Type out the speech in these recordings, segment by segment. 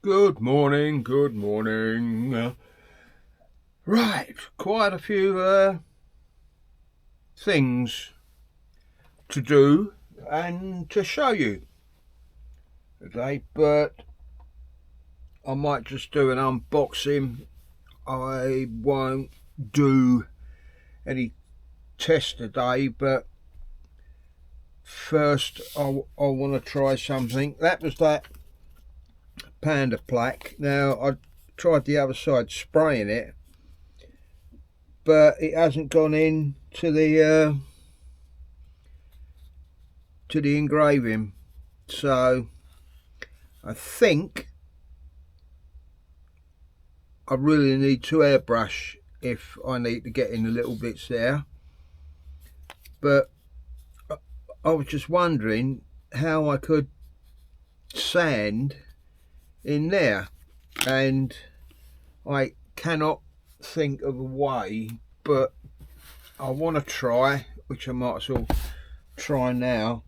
Good morning, good morning. Right, quite a few things to do and to show you today, but I might just do an unboxing. I won't do any test today, but first I want to try something. That was that panda plaque. Now I tried the other side spraying it, but it hasn't gone in to the engraving, so I think I really need to airbrush if I need to get in the little bits there. But I was just wondering how I could sand in there, and I cannot think of a way, but I want to try, which I might as well try now.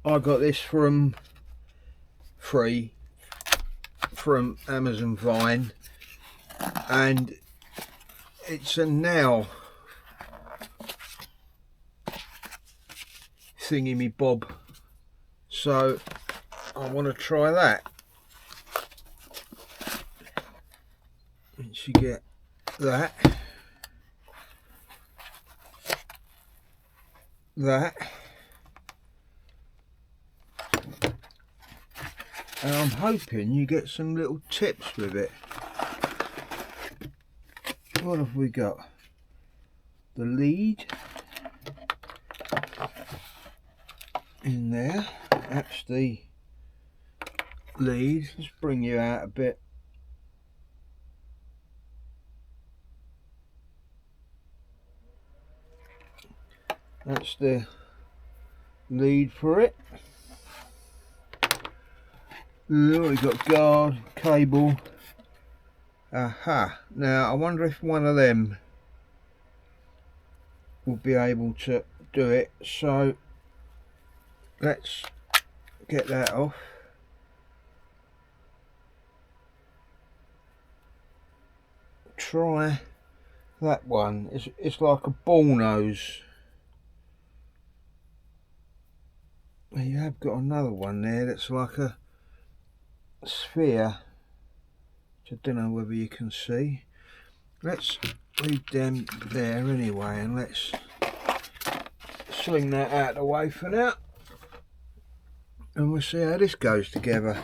I got this from free from Amazon Vine, and it's a nail thingy me bob, so I want to try that. Once you get that, and I'm hoping you get some little tips with it. What have we got? The lead in there. That's the lead. Let's bring you out a bit. That's the lead for it. We've got guard, cable. Aha. Now I wonder if one of them will be able to do it. So let's get that off. Try that one. It's like a ball nose. You have got another one there that's like a sphere, which I don't know whether you can see. Let's leave them there anyway, and let's sling that out of the way for now, and we'll see how this goes together.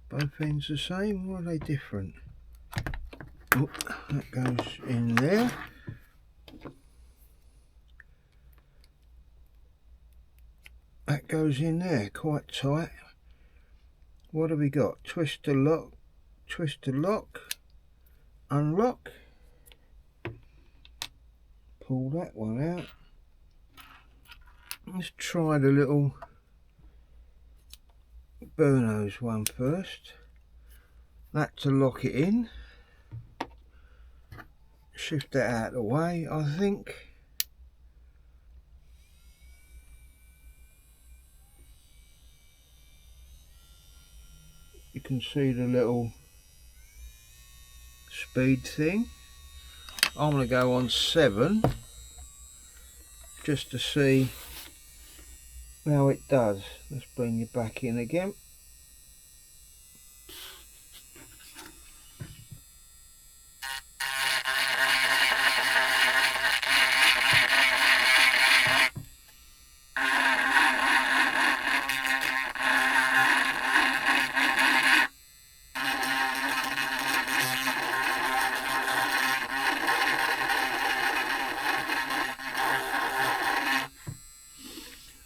Both ends the same, or are they different? Oh, that goes in there. That goes in there quite tight. What have we got? Twist to lock, unlock. Pull that one out. Let's try the little Burno's one first. That to lock it in. Shift that out of the way, I think. You can see the little speed thing. I'm going to go on 7 just to see how it does. Let's bring you back in again.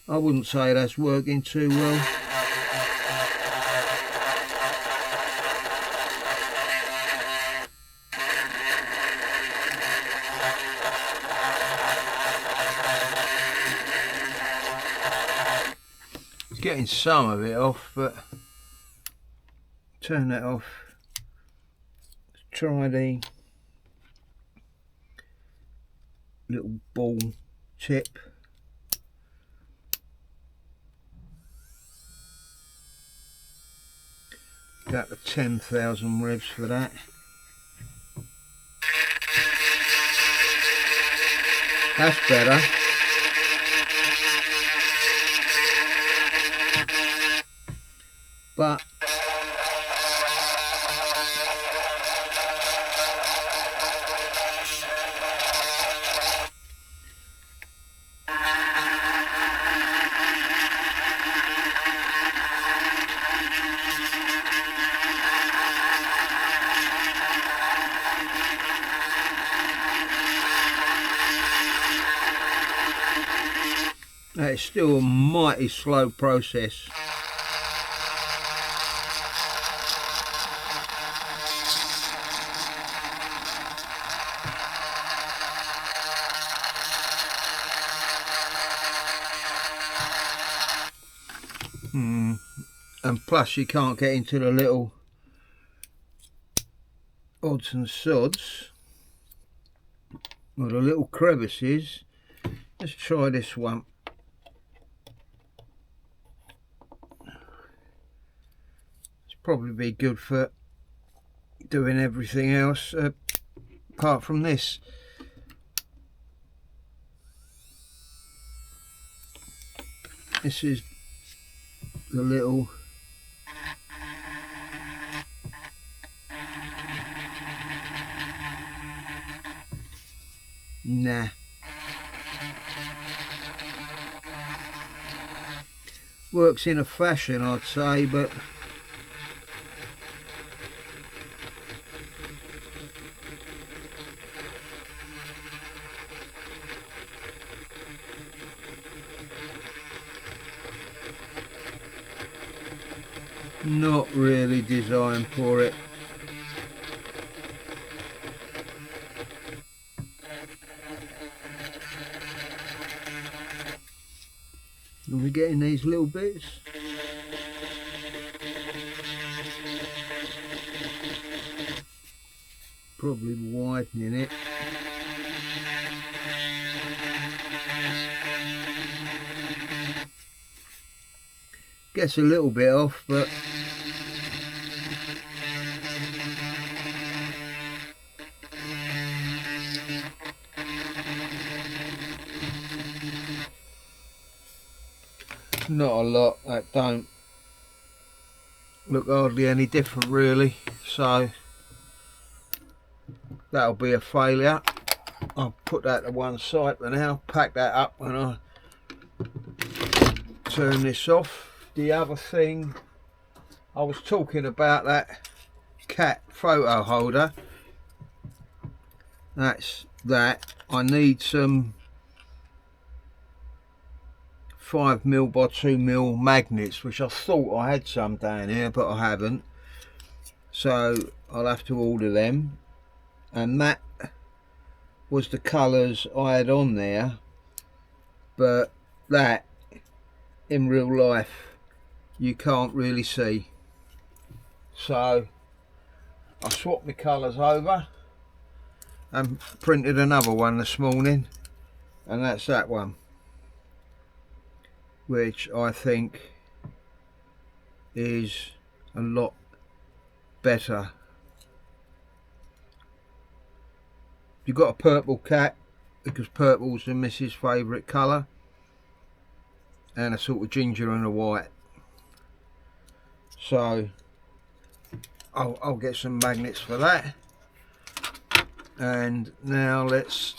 I wouldn't say that's working too well. It's getting some of it off, but turn that off. Let's try the little ball tip. Got the 10,000 revs for that. That's better. But it's still a mighty slow process. And plus you can't get into the little odds and sods or the little crevices. Let's try this one. It's probably be good for doing everything else apart from this. This is the little nah. Works in a fashion, I'd say, but not really designed for it. Are we getting these little bits? Probably widening it. Gets a little bit off, but not a lot. That don't look hardly any different really, so that'll be a failure. I'll put that to one side for now, pack that up when I turn this off. The other thing, I was talking about that cat photo holder. That's that. I need some 5mm by 2mm magnets, which I thought I had some down here, but I haven't. So I'll have to order them. And that was the colours I had on there, but that in real life you can't really see. So I swapped my colours over and printed another one this morning, and that's that one, which I think is a lot better. You've got a purple cat because purple's the missus' favourite colour, and a sort of ginger and a white. So I'll get some magnets for that. And now let's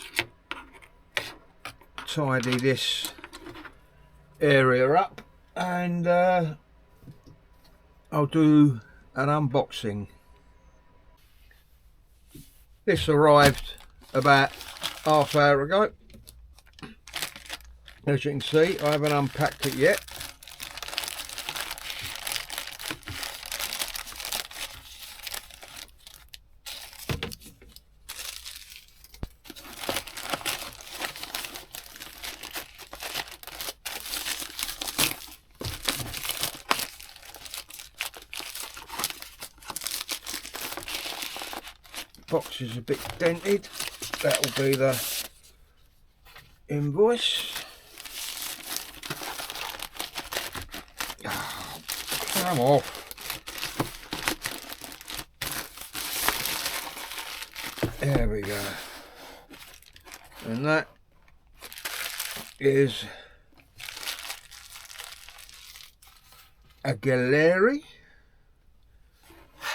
tidy this area up, and I'll do an unboxing. This arrived about half hour ago. As you can see, I haven't unpacked it yet. Box is a bit dented. That'll be the invoice. Oh, come off. There we go. And that is a Gaahleri.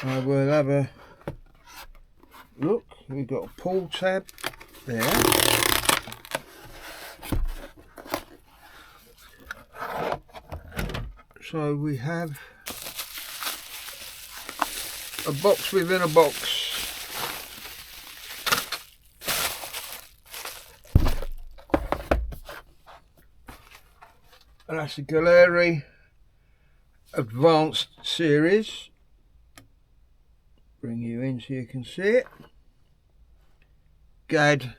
I will have a look. We've got a pull tab there. So we have a box within a box. And that's the Gaahleri Advanced Series. Bring you in so you can see it. Ghad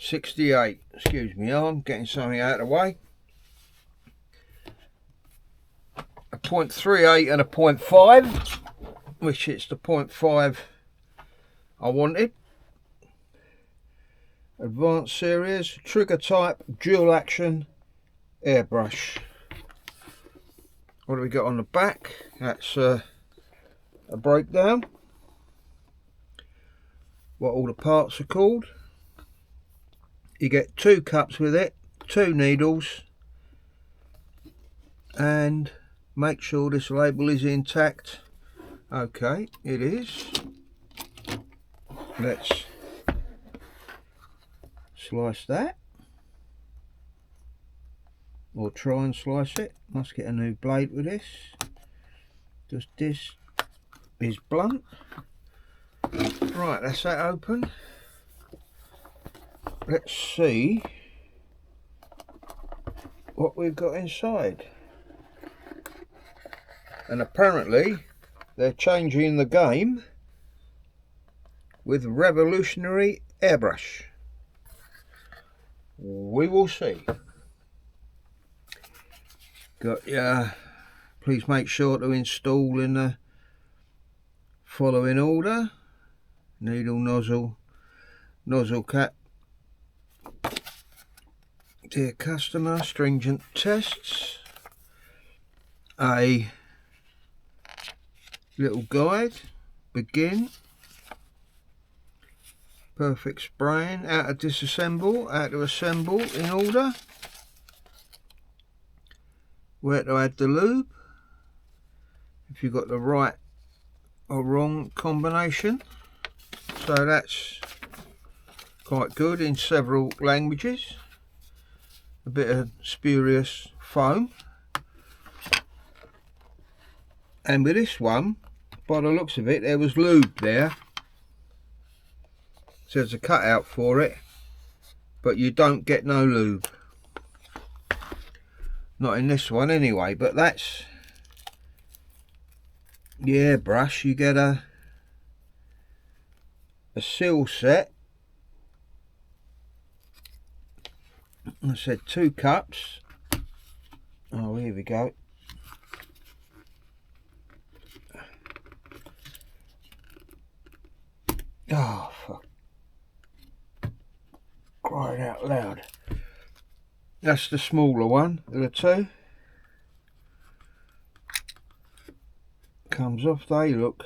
68. Excuse me, I'm getting something out of the way. A 0.38 and a 0.5, which it's the 0.5 I wanted. Advanced Series, trigger type, dual action, airbrush. What do we got on the back? That's a breakdown. What all the parts are called. You get 2 cups with it, 2 needles, and make sure this label is intact. Okay, it is. Let's slice that, or try and slice it. Must get a new blade with this, because this is blunt. Right, that's that open. Let's see what we've got inside. And apparently they're changing the game with revolutionary airbrush. We will see. Got please make sure to install in the following order: needle, nozzle cap. Dear customer, stringent tests, a little guide, begin, perfect spraying, how to disassemble, how to assemble in order, where to add the lube, if you've got the right or wrong combination. So that's quite good in several languages. A bit of spurious foam. And with this one, by the looks of it, there was lube there. So there's a cutout for it, but you don't get no lube. Not in this one anyway, but that's the airbrush. You get a seal set. I said 2 cups. Oh, here we go. Oh, fuck. Crying out loud. That's the smaller one of the 2. Comes off, they look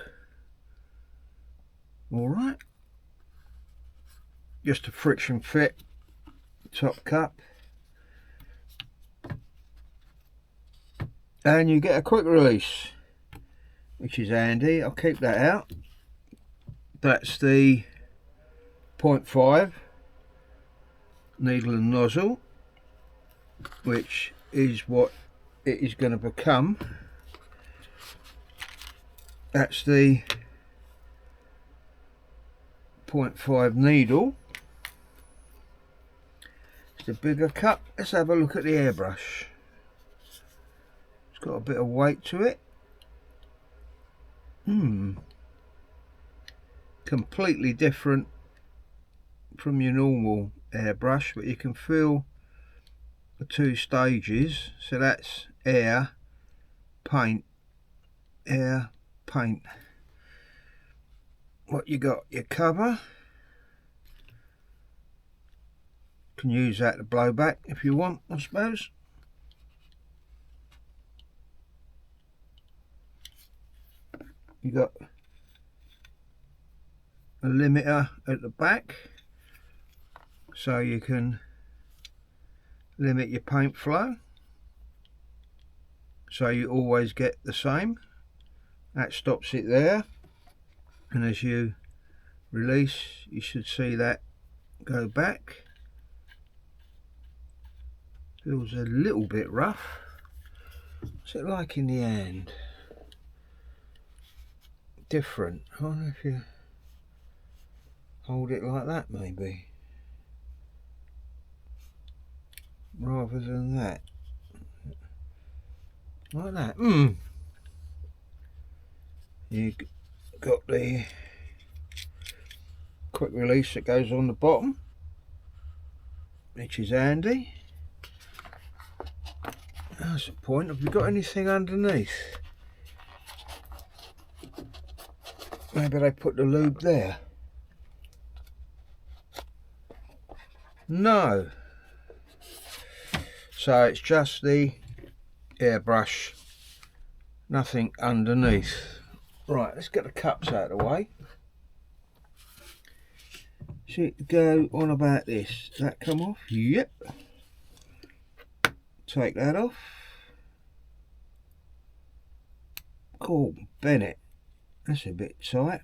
alright. Just a friction fit top cup. And you get a quick release, which is handy. I'll keep that out. That's the 0.5 needle and nozzle, which is what it is going to become. That's the 0.5 needle. It's the bigger cup. Let's have a look at the airbrush. It's got a bit of weight to it. Completely different from your normal airbrush, but you can feel the 2 stages. So that's air, paint, air, paint. What you got? Your cover, can use that to blow back if you want, I suppose. You got a limiter at the back so you can limit your paint flow, so you always get the same. That stops it there, and as you release you should see that go back. Feels a little bit rough. What's it like in the hand? Different. I wonder if you hold it like that maybe, rather than that. Like that. You got the quick release that goes on the bottom, which is handy. That's the point. Have we got anything underneath? Maybe they put the lube there. No. So it's just the airbrush, nothing underneath. Right, let's get the cups out of the way. Should it go on about this? Does that come off? Yep. Take that off. Cool, Bennett. That's a bit tight.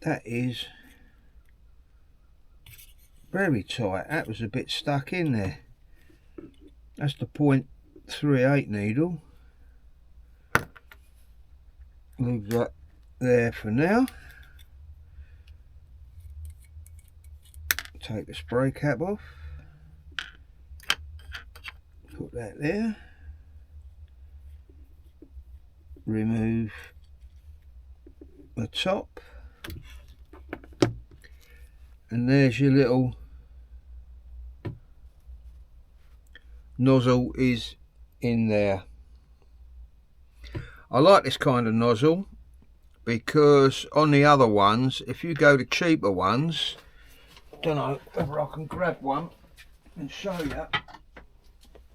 That is very tight. That was a bit stuck in there. That's the .38 needle. Leave that there for now. Take the spray cap off. Put that there. Remove the top. And there's your little nozzle is in there. I like this kind of nozzle because on the other ones, if you go to cheaper ones, don't know whether I can grab one and show you.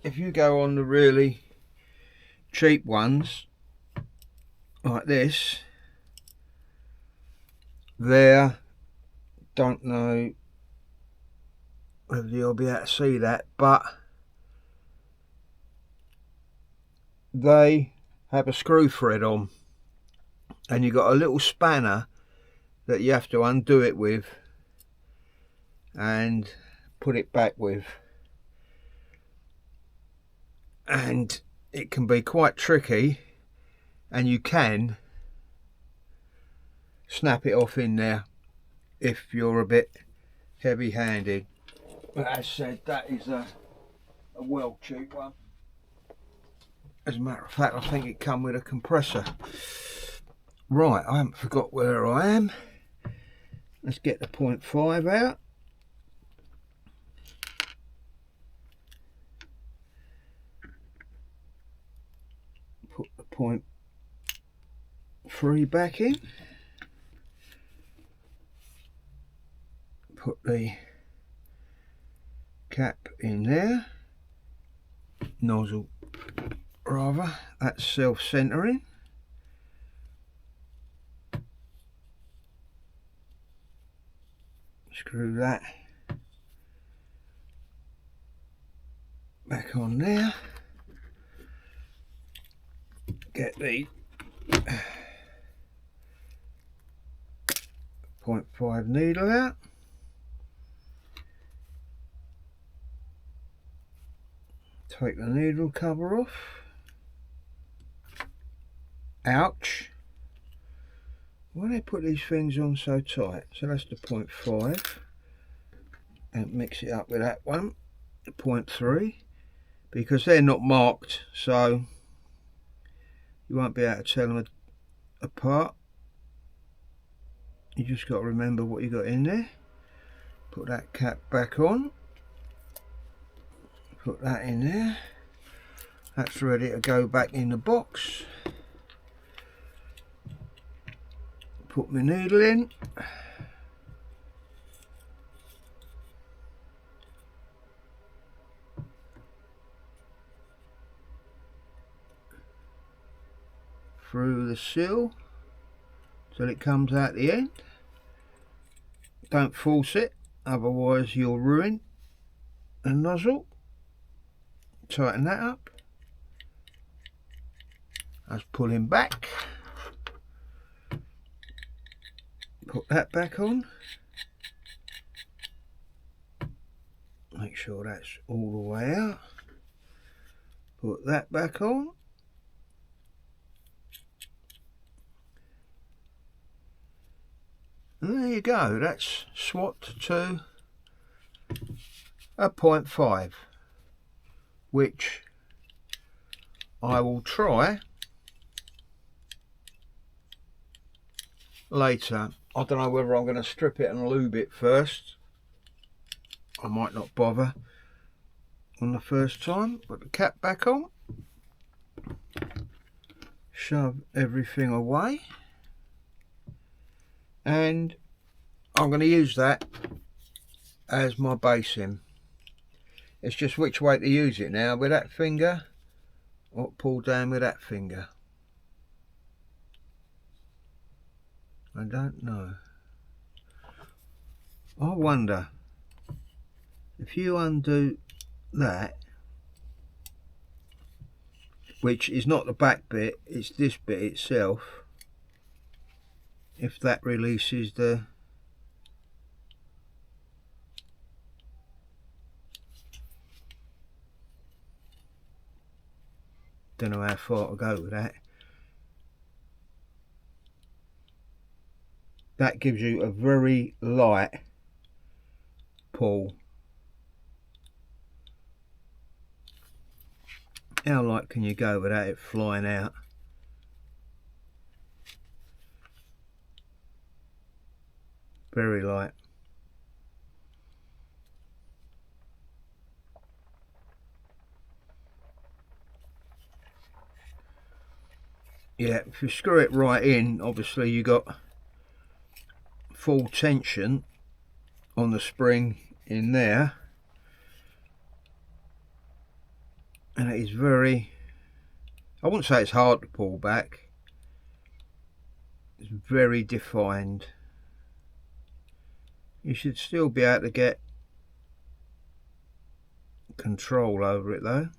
If you go on the really cheap ones like this, there, don't know whether you'll be able to see that, but they have a screw thread on, and you've got a little spanner that you have to undo it with and put it back with, and it can be quite tricky, and you can snap it off in there if you're a bit heavy handed. But as said, that is a well cheap one. As a matter of fact, I think it come with a compressor. Right, I haven't forgot where I am. Let's get the .5 out. Put the .3 back in. Put the cap in there. Nozzle rather, that's self-centering. Screw that back on there. Get the .5 needle out. Take the needle cover off. Ouch. Why do they put these things on so tight? So that's the .5. And mix it up with that one, the .3, because they're not marked, so you won't be able to tell them apart. You just got to remember what you got in there. Put that cap back on. Put that in there. That's ready to go back in the box. Put my needle in. Through the seal till it comes out the end. Don't force it, otherwise you'll ruin the nozzle. Tighten that up. That's pulling back. Put that back on. Make sure that's all the way out. Put that back on. And there you go, that's SWAT to a 0.5, which I will try later. I don't know whether I'm going to strip it and lube it first. I might not bother on the first time. Put the cap back on. Shove everything away. And I'm going to use that as my basing. It's just which way to use it now, with that finger or pull down with that finger. I don't know. I wonder if you undo that, which is not the back bit, it's this bit itself, if that releases the don't know how far to go with that. That gives you a very light pull. How light can you go without it flying out? Very light. Yeah, if you screw it right in, obviously you got full tension on the spring in there, and it is very, I wouldn't say it's hard to pull back, it's very defined. You should still be able to get control over it though.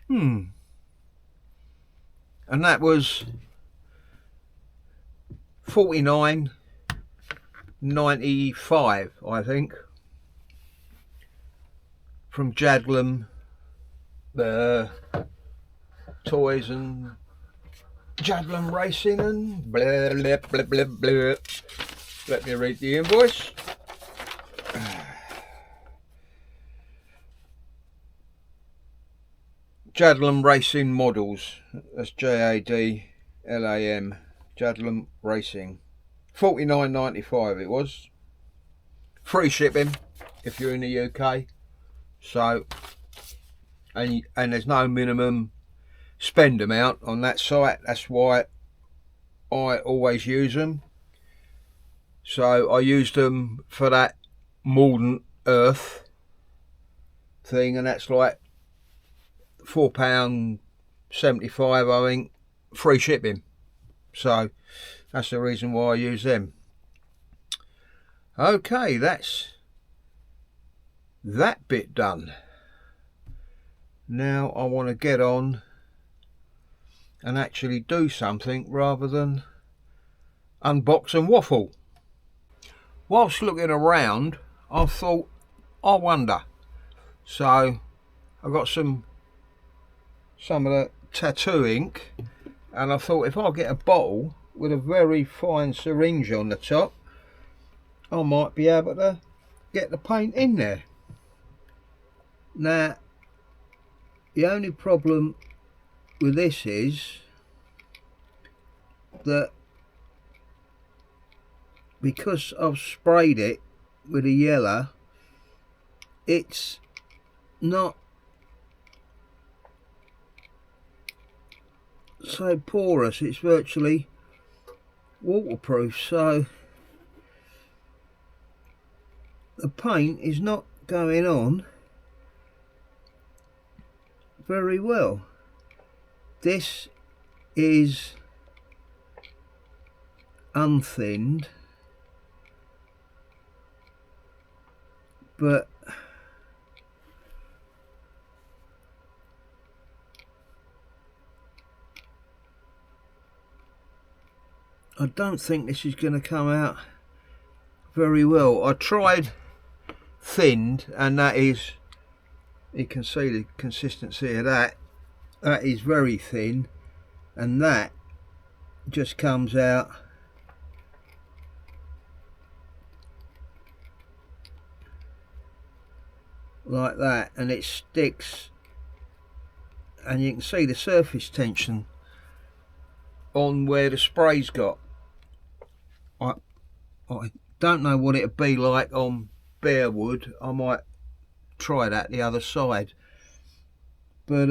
And that was 49.95, I think, from Jadlam Toys and Jadlam Racing and blah blah blah blah blah. Let me read the invoice. Jadlam Racing Models, that's Jadlam, Jadlam Racing. 49.95 it was. Free shipping if you're in the UK. So, and there's no minimum spend amount on that site. That's why I always use them. So I used them for that Mordant Earth thing, and that's like £4.75, I think, free shipping. So that's the reason why I use them. Okay, that's that bit done. Now I want to get on and actually do something rather than unbox and waffle. Whilst looking around, I thought, I wonder. So I got some of the tattoo ink, and I thought if I get a bottle with a very fine syringe on the top, I might be able to get the paint in there. Now the only problem with this is that because I've sprayed it with a yellow, it's not so porous, it's virtually waterproof, so the paint is not going on very well. This is unthinned, but I don't think this is going to come out very well. I tried thinned, and that is, you can see the consistency of that. That is very thin, and that just comes out like that, and it sticks, and you can see the surface tension on where the spray's got. I don't know what it'd be like on bare wood. I might try that the other side, but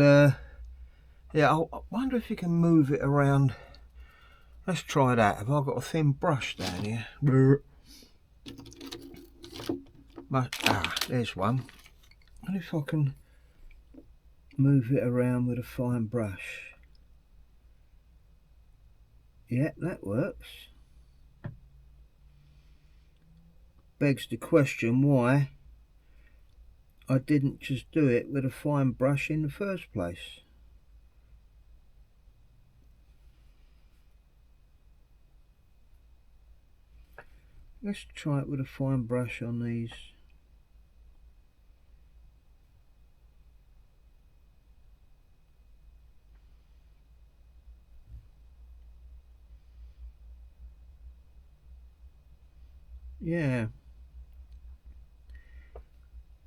yeah, I wonder if you can move it around. Let's try that. Have I got a thin brush down here? There's one. And if I can move it around with a fine brush. Yeah, that works. Begs the question why I didn't just do it with a fine brush in the first place. Let's try it with a fine brush on these. Yeah,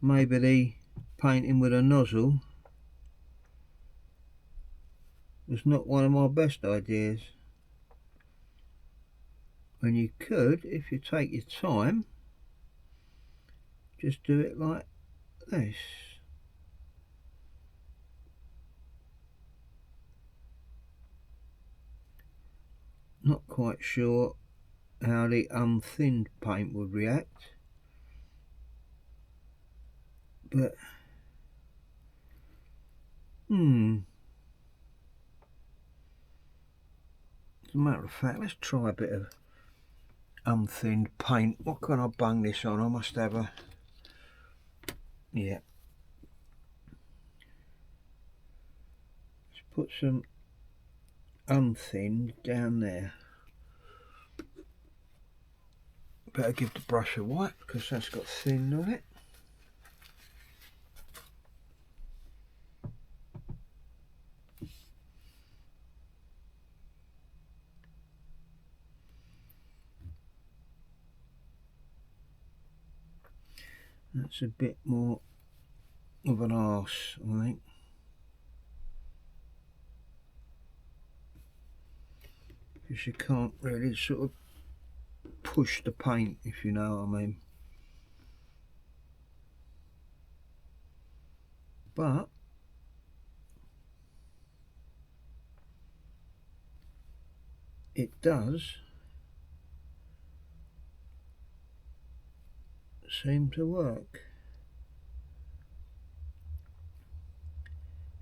maybe the painting with a nozzle was not one of my best ideas. When you could, if you take your time, just do it like this. Not quite sure how the unthinned paint would react, but as a matter of fact, let's try a bit of unthinned paint. What can I bung this on? I must have a, yeah, let's put some unthinned down there. Better give the brush a wipe because that's got thin on it. That's a bit more of an arse, I think. Because you can't really sort of push the paint, if you know what I mean. But it does seem to work.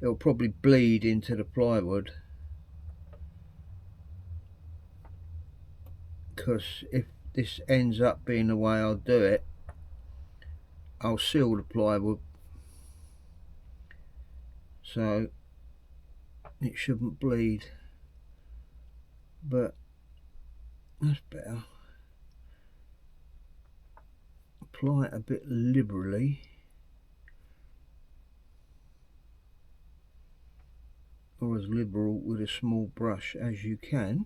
It'll probably bleed into the plywood, because if this ends up being the way I'll do it, I'll seal the plywood, so it shouldn't bleed. But that's better. Apply it a bit liberally. Or as liberal with a small brush as you can.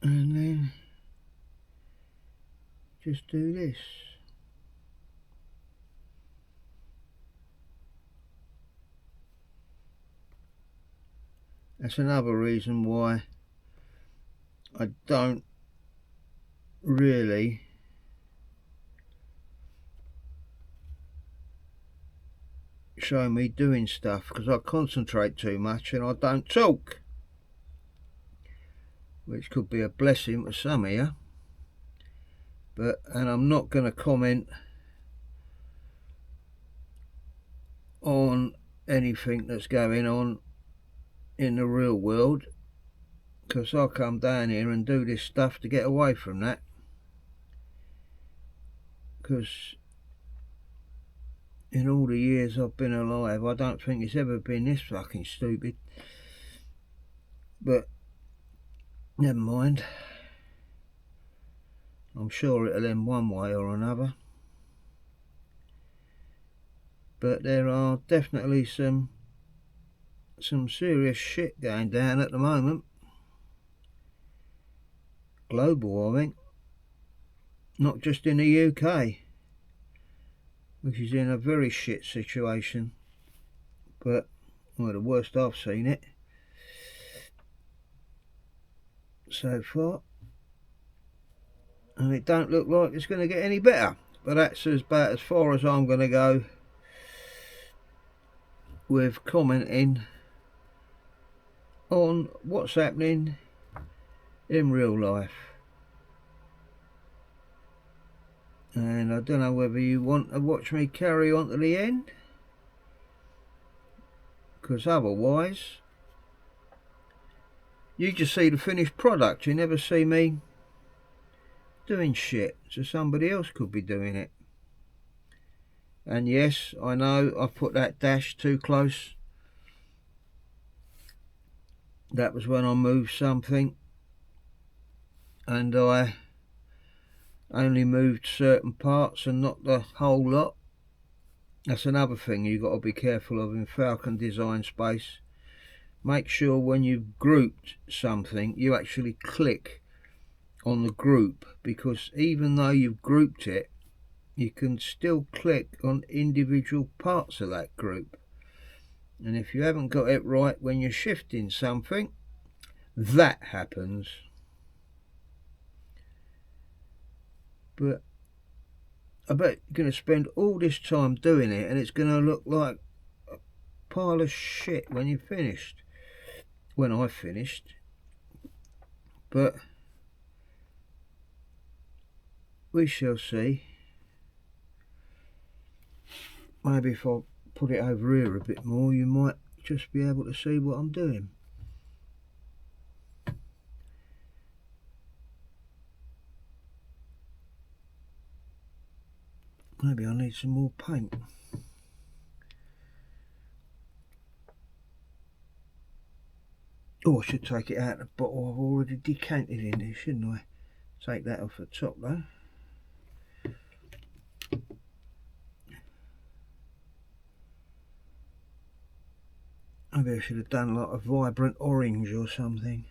And then just do this. That's another reason why I don't really show me doing stuff, because I concentrate too much and I don't talk, which could be a blessing for some of you. And I'm not going to comment on anything that's going on in the real world, because I come down here and do this stuff to get away from that, because in all the years I've been alive, I don't think it's ever been this fucking stupid. But never mind, I'm sure it'll end one way or another. But there are definitely some serious shit going down at the moment. Global, I think. Not just in the UK, which is in a very shit situation. But, well, the worst I've seen it so far. And it don't look like it's going to get any better. But that's about as far as I'm going to go with commenting on what's happening in real life. And I don't know whether you want to watch me carry on to the end, because otherwise you just see the finished product. You never see me doing shit, so somebody else could be doing it. And yes, I know I've put that dash too close. That was when I moved something, and I only moved certain parts and not the whole lot. That's another thing you've got to be careful of in Falcon Design Space. Make sure when you've grouped something, you actually click on the group, because even though you've grouped it, you can still click on individual parts of that group. And if you haven't got it right when you're shifting something, that happens. But I bet you're going to spend all this time doing it, and it's going to look like a pile of shit when you're finished. When I've finished. But we shall see. Maybe if I put it over here a bit more, you might just be able to see what I'm doing. Maybe I need some more paint. Oh, I should take it out of the bottle I've already decanted in there, shouldn't I? Take that off the top though. Maybe I should have done like a vibrant orange or something.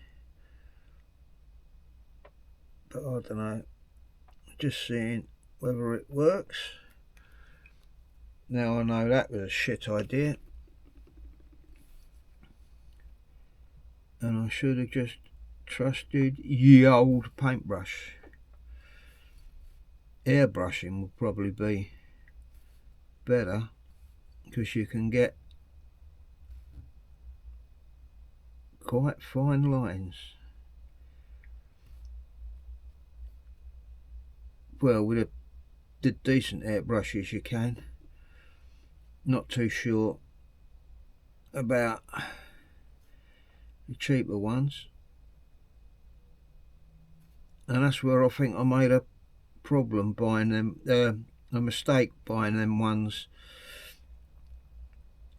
But I don't know. Just seeing whether it works. Now I know that was a shit idea. And I should have just trusted ye old paintbrush. Airbrushing will probably be better, because you can get quite fine lines. Well, with the decent airbrushes you can. Not too sure about the cheaper ones. And that's where I think I made a problem buying them, a mistake buying them ones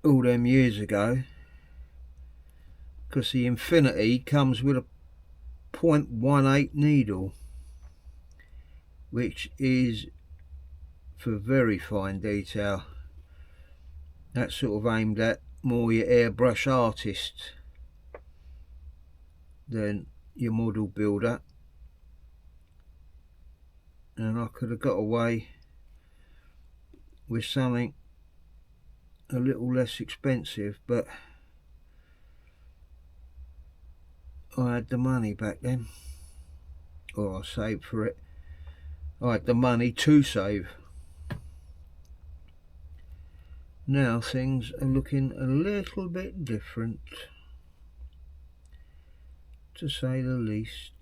all them years ago, because the Infinity comes with a 0.18 needle, which is for very fine detail. That's sort of aimed at more your airbrush artist than your model builder. And I could have got away with something a little less expensive, but I had the money back then, or I saved for it. I had the money to save. Now things are looking a little bit different, to say the least.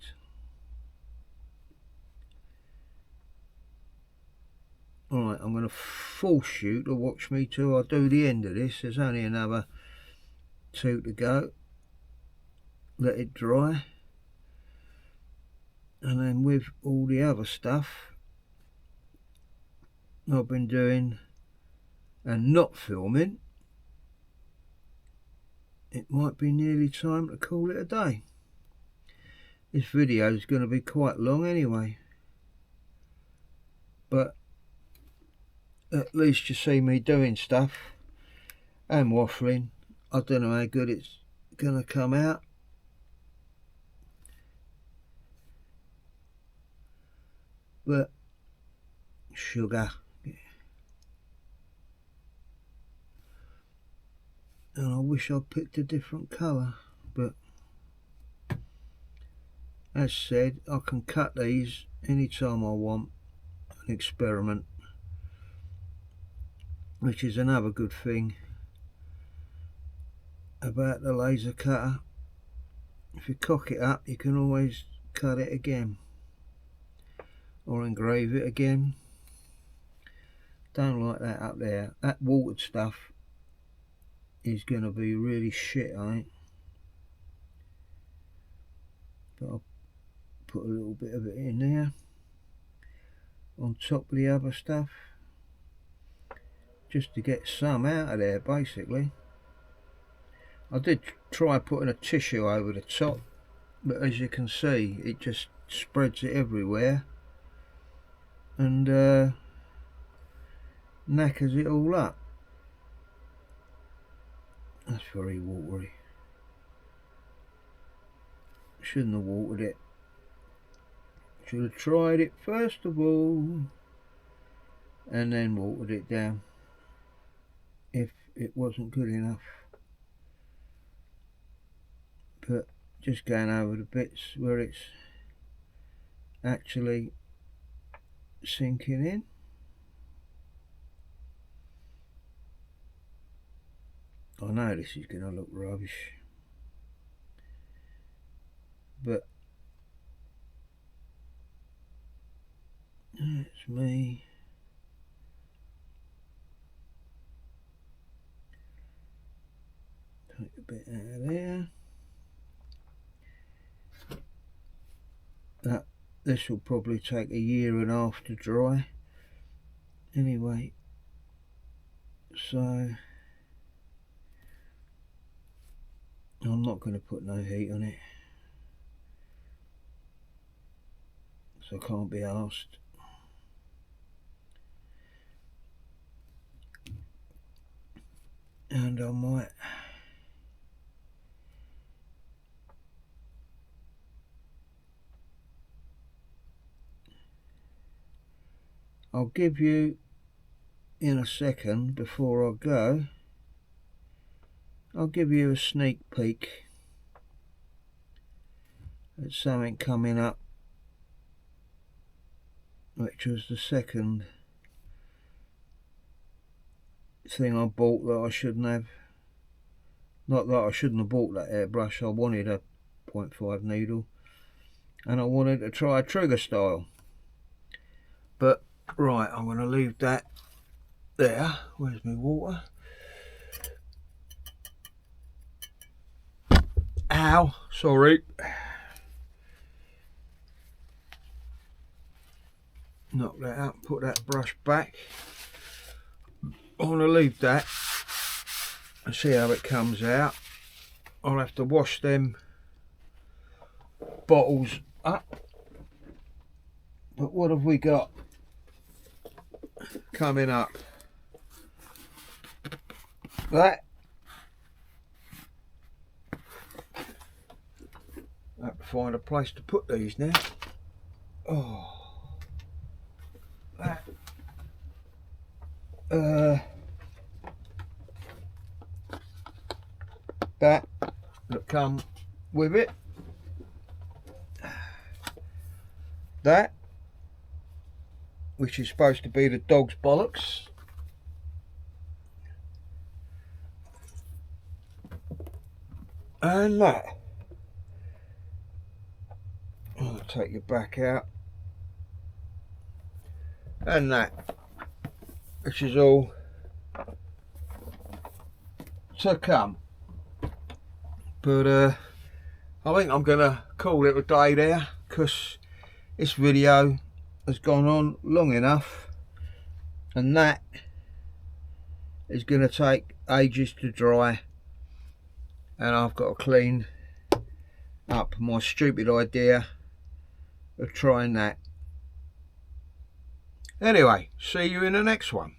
Alright, I'm going to force you to watch me till I do the end of this. There's only another 2 to go. Let it dry. And then with all the other stuff I've been doing and not filming, it might be nearly time to call it a day. This video is going to be quite long anyway, but at least you see me doing stuff and waffling. I don't know how good it's going to come out, but sugar, and I wish I'd picked a different colour, but as said, I can cut these anytime I want and experiment, which is another good thing about the laser cutter. If you cock it up, you can always cut it again or engrave it again. Don't like that up there. That watered stuff is going to be really shit, I think. But I'll put a little bit of it in there on top of the other stuff, just to get some out of there basically. I did try putting a tissue over the top, but as you can see, it just spreads it everywhere and knackers it all up. That's very watery. Shouldn't have watered it. Should have tried it first of all and then watered it down if it wasn't good enough. But just going over the bits where it's actually sinking in. I know this is going to look rubbish, but it's me. Take a bit out of there. This will probably take 1.5 years to dry anyway, so I'm not going to put no heat on it, so I can't be asked. And I might I'll give you in a second, before I go, I'll give you a sneak peek at something coming up, which was the second thing I bought that I shouldn't have. Not that I shouldn't have bought that airbrush. I wanted a 0.5 needle and I wanted to try a trigger style, but right, I'm going to leave that there. Where's my water? Ow, sorry. Knock that out, put that brush back. I'm going to leave that and see how it comes out. I'll have to wash them bottles up. But what have we got coming up? That. I have to find a place to put these now. Oh. That. That come with it. That, which is supposed to be the dog's bollocks. And that. I'll take your back out. And that. Which is all to come. But I think I'm gonna call it a day there, because this video has gone on long enough, and that is gonna take ages to dry, and I've got to clean up my stupid idea of trying that. Anyway, see you in the next one.